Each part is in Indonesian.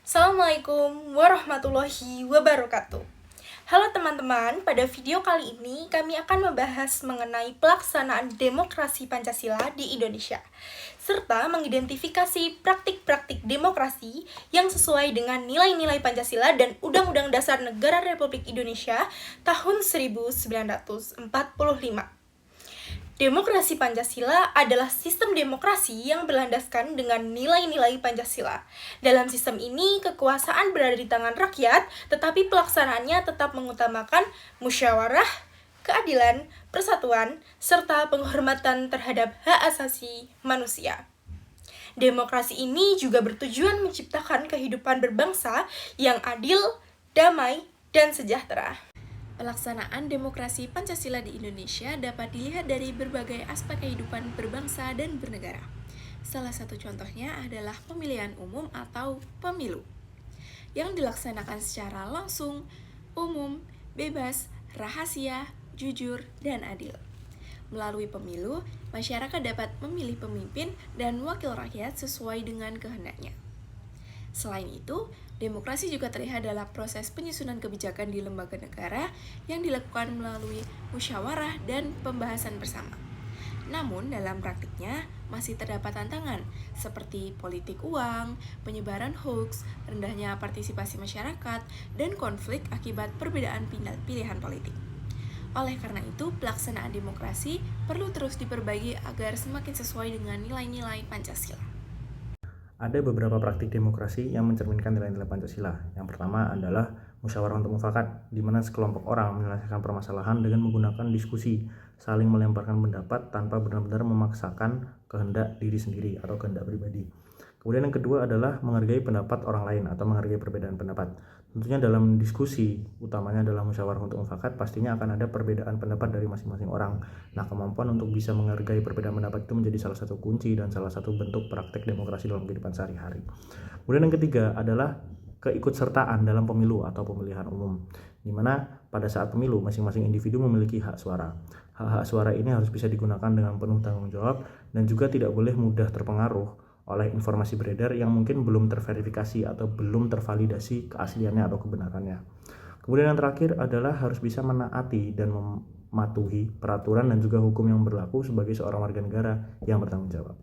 Assalamualaikum warahmatullahi wabarakatuh. Halo teman-teman, pada video kali ini kami akan membahas mengenai pelaksanaan demokrasi Pancasila di Indonesia, serta mengidentifikasi praktik-praktik demokrasi yang sesuai dengan nilai-nilai Pancasila dan Undang-Undang Dasar Negara Republik Indonesia tahun 1945. Demokrasi Pancasila adalah sistem demokrasi yang berlandaskan dengan nilai-nilai Pancasila. Dalam sistem ini, kekuasaan berada di tangan rakyat, tetapi pelaksanaannya tetap mengutamakan musyawarah, keadilan, persatuan, serta penghormatan terhadap hak asasi manusia. Demokrasi ini juga bertujuan menciptakan kehidupan berbangsa yang adil, damai, dan sejahtera. Pelaksanaan demokrasi Pancasila di Indonesia dapat dilihat dari berbagai aspek kehidupan berbangsa dan bernegara. Salah satu contohnya adalah pemilihan umum atau pemilu, yang dilaksanakan secara langsung, umum, bebas, rahasia, jujur, dan adil. Melalui pemilu, masyarakat dapat memilih pemimpin dan wakil rakyat sesuai dengan kehendaknya. Selain itu, demokrasi juga terlihat dalam proses penyusunan kebijakan di lembaga negara yang dilakukan melalui musyawarah dan pembahasan bersama. Namun, dalam praktiknya masih terdapat tantangan seperti politik uang, penyebaran hoax, rendahnya partisipasi masyarakat, dan konflik akibat perbedaan pilihan politik. Oleh karena itu, pelaksanaan demokrasi perlu terus diperbaiki agar semakin sesuai dengan nilai-nilai Pancasila. Ada beberapa praktik demokrasi yang mencerminkan nilai-nilai Pancasila. Yang pertama adalah musyawarah untuk mufakat, di mana sekelompok orang menyelesaikan permasalahan dengan menggunakan diskusi, saling melemparkan pendapat tanpa benar-benar memaksakan kehendak diri sendiri atau kehendak pribadi. Kemudian yang kedua adalah menghargai pendapat orang lain atau menghargai perbedaan pendapat. Tentunya dalam diskusi, utamanya dalam musyawarah untuk mufakat, pastinya akan ada perbedaan pendapat dari masing-masing orang. Nah, kemampuan untuk bisa menghargai perbedaan pendapat itu menjadi salah satu kunci dan salah satu bentuk praktek demokrasi dalam kehidupan sehari-hari. Kemudian yang ketiga adalah keikutsertaan dalam pemilu atau pemilihan umum, di mana pada saat pemilu masing-masing individu memiliki hak suara. Hak-hak suara ini harus bisa digunakan dengan penuh tanggung jawab dan juga tidak boleh mudah terpengaruh oleh informasi beredar yang mungkin belum terverifikasi atau belum tervalidasi keasliannya atau kebenarannya. Kemudian yang terakhir adalah harus bisa menaati dan mematuhi peraturan dan juga hukum yang berlaku sebagai seorang warga negara yang bertanggung jawab.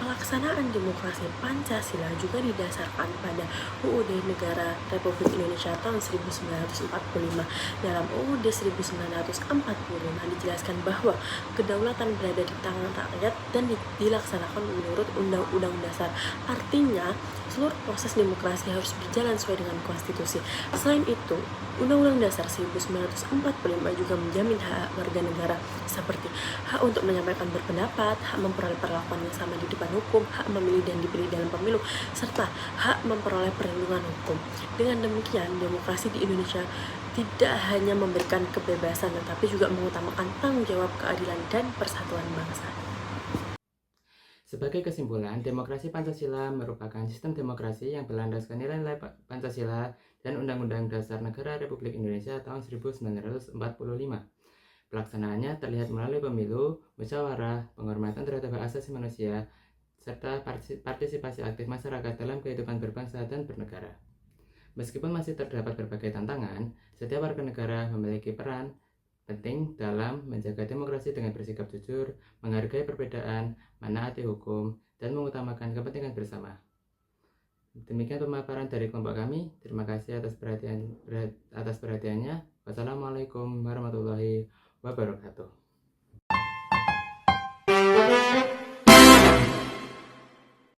Pelaksanaan demokrasi Pancasila juga didasarkan pada UUD Negara Republik Indonesia tahun 1945. Dalam UUD 1945 dijelaskan bahwa kedaulatan berada di tangan rakyat dan dilaksanakan menurut Undang-Undang Dasar. Artinya, seluruh proses demokrasi harus berjalan sesuai dengan konstitusi. Selain itu, Undang-Undang Dasar 1945 juga menjamin hak warga negara seperti hak untuk menyampaikan berpendapat, hak memperoleh perlakuan yang sama di depan hukum, hak memilih dan dipilih dalam pemilu, serta hak memperoleh perlindungan hukum. Dengan demikian, demokrasi di Indonesia tidak hanya memberikan kebebasan, tetapi juga mengutamakan tanggung jawab, keadilan, dan persatuan bangsa. Sebagai kesimpulan, demokrasi Pancasila merupakan sistem demokrasi yang berlandaskan nilai-nilai Pancasila dan Undang-Undang Dasar Negara Republik Indonesia tahun 1945. Pelaksanaannya terlihat melalui pemilu, musyawarah, penghormatan terhadap hak asasi manusia, serta partisipasi aktif masyarakat dalam kehidupan berbangsa dan bernegara. Meskipun masih terdapat berbagai tantangan, setiap warga negara memiliki peran penting dalam menjaga demokrasi dengan bersikap jujur, menghargai perbedaan, menaati hukum, dan mengutamakan kepentingan bersama. Demikian pemaparan dari kelompok kami. Terima kasih atas perhatiannya. Wassalamualaikum warahmatullahi wabarakatuh.